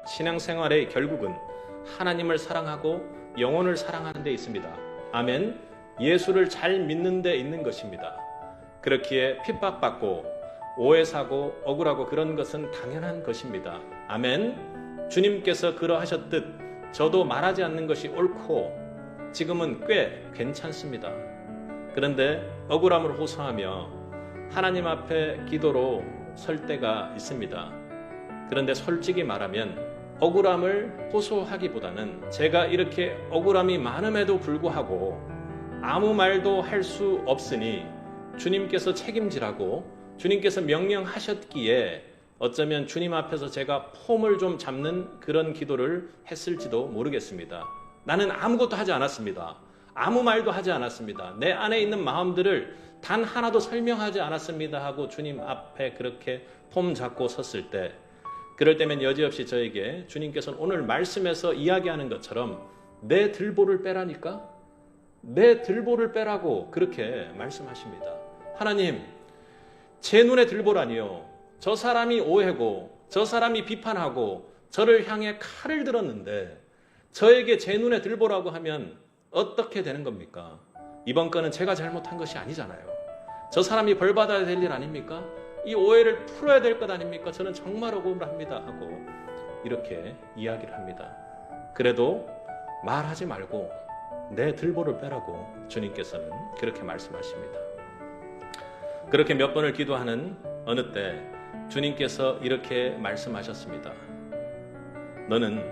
신앙생활의 결국은 하나님을 사랑하고 영혼을 사랑하는 데 있습니다. 아멘. 예수를 잘 믿는 데 있는 것입니다. 그렇기에 핍박받고 오해사고 억울하고 그런 것은 당연한 것입니다. 아멘. 주님께서 그러하셨듯 저도 말하지 않는 것이 옳고 지금은 꽤 괜찮습니다. 그런데 억울함을 호소하며 하나님 앞에 기도로 설 때가 있습니다. 그런데 솔직히 말하면 억울함을 호소하기보다는 제가 이렇게 억울함이 많음에도 불구하고 아무 말도 할 수 없으니 주님께서 책임지라고 주님께서 명령하셨기에 어쩌면 주님 앞에서 제가 폼을 좀 잡는 그런 기도를 했을지도 모르겠습니다. 나는 아무것도 하지 않았습니다. 아무 말도 하지 않았습니다. 내 안에 있는 마음들을 단 하나도 설명하지 않았습니다 하고 주님 앞에 그렇게 폼 잡고 섰을 때, 그럴 때면 여지없이 저에게 주님께서는 오늘 말씀에서 이야기하는 것처럼 내 들보를 빼라니까? 내 들보를 빼라고 그렇게 말씀하십니다. 하나님, 제 눈에 들보라니요. 저 사람이 오해고 저 사람이 비판하고 저를 향해 칼을 들었는데 저에게 제 눈에 들보라고 하면 어떻게 되는 겁니까? 이번 건은 제가 잘못한 것이 아니잖아요. 저 사람이 벌받아야 될 일 아닙니까? 이 오해를 풀어야 될 것 아닙니까? 저는 정말 억울합니다 하고 이렇게 이야기를 합니다. 그래도 말하지 말고 내 들보를 빼라고 주님께서는 그렇게 말씀하십니다. 그렇게 몇 번을 기도하는 어느 때 주님께서 이렇게 말씀하셨습니다. 너는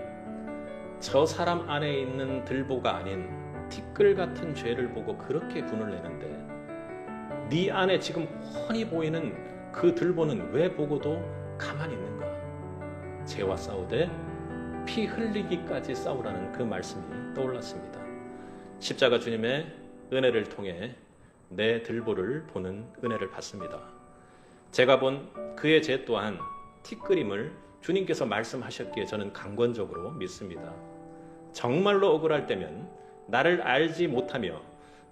저 사람 안에 있는 들보가 아닌 티끌 같은 죄를 보고 그렇게 분을 내는데 네 안에 지금 훤히 보이는 그 들보는 왜 보고도 가만히 있는가? 죄와 싸우되 피 흘리기까지 싸우라는 그 말씀이 떠올랐습니다. 십자가 주님의 은혜를 통해 내 들보를 보는 은혜를 받습니다. 제가 본 그의 죄 또한 티끌임을 주님께서 말씀하셨기에 저는 강권적으로 믿습니다. 정말로 억울할 때면 나를 알지 못하며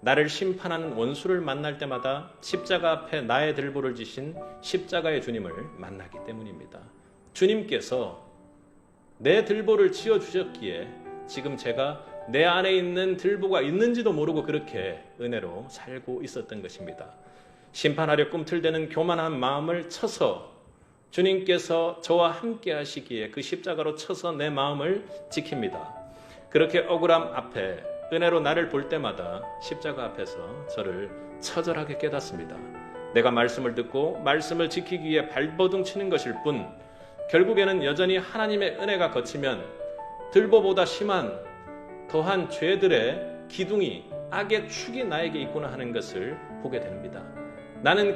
나를 심판하는 원수를 만날 때마다 십자가 앞에 나의 들보를 지신 십자가의 주님을 만나기 때문입니다. 주님께서 내 들보를 지어주셨기에 지금 제가 내 안에 있는 들보가 있는지도 모르고 그렇게 은혜로 살고 있었던 것입니다. 심판하려 꿈틀대는 교만한 마음을 쳐서 주님께서 저와 함께 하시기에 그 십자가로 쳐서 내 마음을 지킵니다. 그렇게 억울함 앞에 은혜로 나를 볼 때마다 십자가 앞에서 저를 처절하게 깨닫습니다. 내가 말씀을 듣고 말씀을 지키기 위해 발버둥 치는 것일 뿐 결국에는 여전히 하나님의 은혜가 거치면 들보보다 심한 더한 죄들의 기둥이 악의 축이 나에게 있구나 하는 것을 보게 됩니다. 나는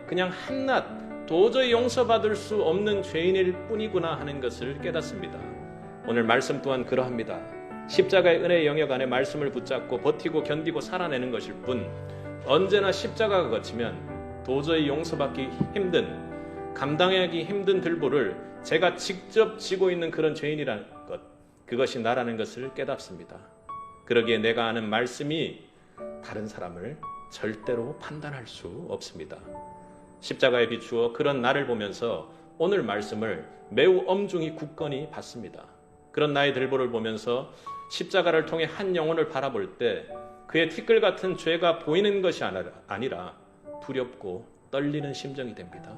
그냥 한낱 도저히 용서받을 수 없는 죄인일 뿐이구나 하는 것을 깨닫습니다. 오늘 말씀 또한 그러합니다. 십자가의 은혜의 영역 안에 말씀을 붙잡고 버티고 견디고 살아내는 것일 뿐 언제나 십자가가 거치면 도저히 용서받기 힘든, 감당하기 힘든 들보를 제가 직접 지고 있는 그런 죄인이라는 것, 그것이 나라는 것을 깨닫습니다. 그러기에 내가 아는 말씀이 다른 사람을 절대로 판단할 수 없습니다. 십자가에 비추어 그런 나를 보면서 오늘 말씀을 매우 엄중히 굳건히 받습니다. 그런 나의 들보를 보면서 십자가를 통해 한 영혼을 바라볼 때 그의 티끌 같은 죄가 보이는 것이 아니라 두렵고 떨리는 심정이 됩니다.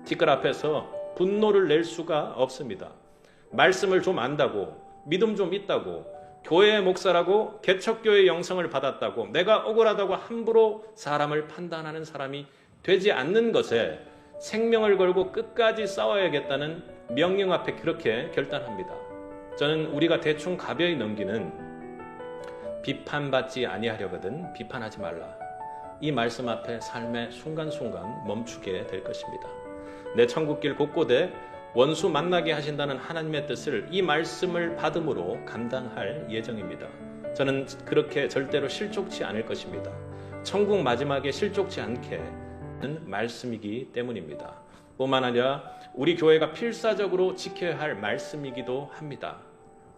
티끌 앞에서 분노를 낼 수가 없습니다. 말씀을 좀 안다고, 믿음 좀 있다고, 교회의 목사라고, 개척교회의 영성을 받았다고, 내가 억울하다고 함부로 사람을 판단하는 사람이 되지 않는 것에 생명을 걸고 끝까지 싸워야겠다는 명령 앞에 그렇게 결단합니다. 저는 우리가 대충 가벼이 넘기는 비판받지 아니하려거든 비판하지 말라. 이 말씀 앞에 삶의 순간순간 멈추게 될 것입니다. 내 천국길 곳곳에 원수 만나게 하신다는 하나님의 뜻을 이 말씀을 받음으로 감당할 예정입니다. 저는 그렇게 절대로 실족치 않을 것입니다. 천국 마지막에 실족치 않게 하는 말씀이기 때문입니다. 뿐만 아니라 우리 교회가 필사적으로 지켜야 할 말씀이기도 합니다.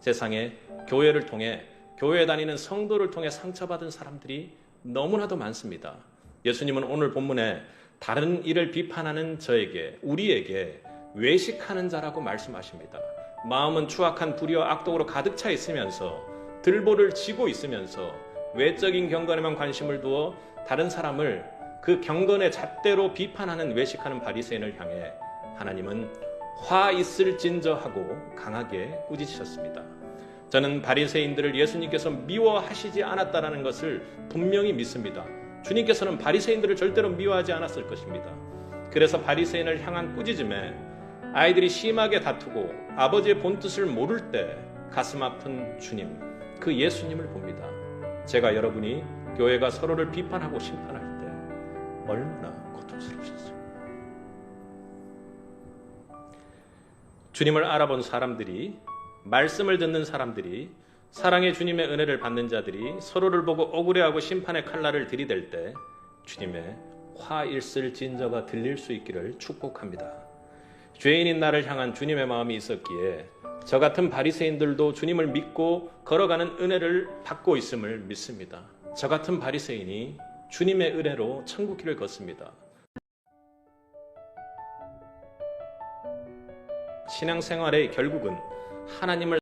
세상에 교회를 통해, 교회에 다니는 성도를 통해 상처받은 사람들이 너무나도 많습니다. 예수님은 오늘 본문에 다른 일을 비판하는 저에게, 우리에게 외식하는 자라고 말씀하십니다. 마음은 추악한 불의와 악독으로 가득 차 있으면서 들보를 지고 있으면서 외적인 경건에만 관심을 두어 다른 사람을 그 경건의 잣대로 비판하는 외식하는 바리새인을 향해 하나님은 화 있을진저 하고 강하게 꾸짖으셨습니다. 저는 바리새인들을 예수님께서 미워하시지 않았다라는 것을 분명히 믿습니다. 주님께서는 바리새인들을 절대로 미워하지 않았을 것입니다. 그래서 바리새인을 향한 꾸짖음에 아이들이 심하게 다투고 아버지의 본뜻을 모를 때 가슴 아픈 주님, 그 예수님을 봅니다. 제가 여러분이 교회가 서로를 비판하고 심판할 때 얼마나 고통스러우셨어요. 주님을 알아본 사람들이, 말씀을 듣는 사람들이, 사랑의 주님의 은혜를 받는 자들이 서로를 보고 억울해하고 심판의 칼날을 들이댈 때 주님의 화 있을 진저가 들릴 수 있기를 축복합니다. 죄인인 나를 향한 주님의 마음이 있었기에 저 같은 바리새인들도 주님을 믿고 걸어가는 은혜를 받고 있음을 믿습니다. 저 같은 바리새인이 주님의 은혜로 천국길을 걷습니다. 신앙생활의 결국은 하나님을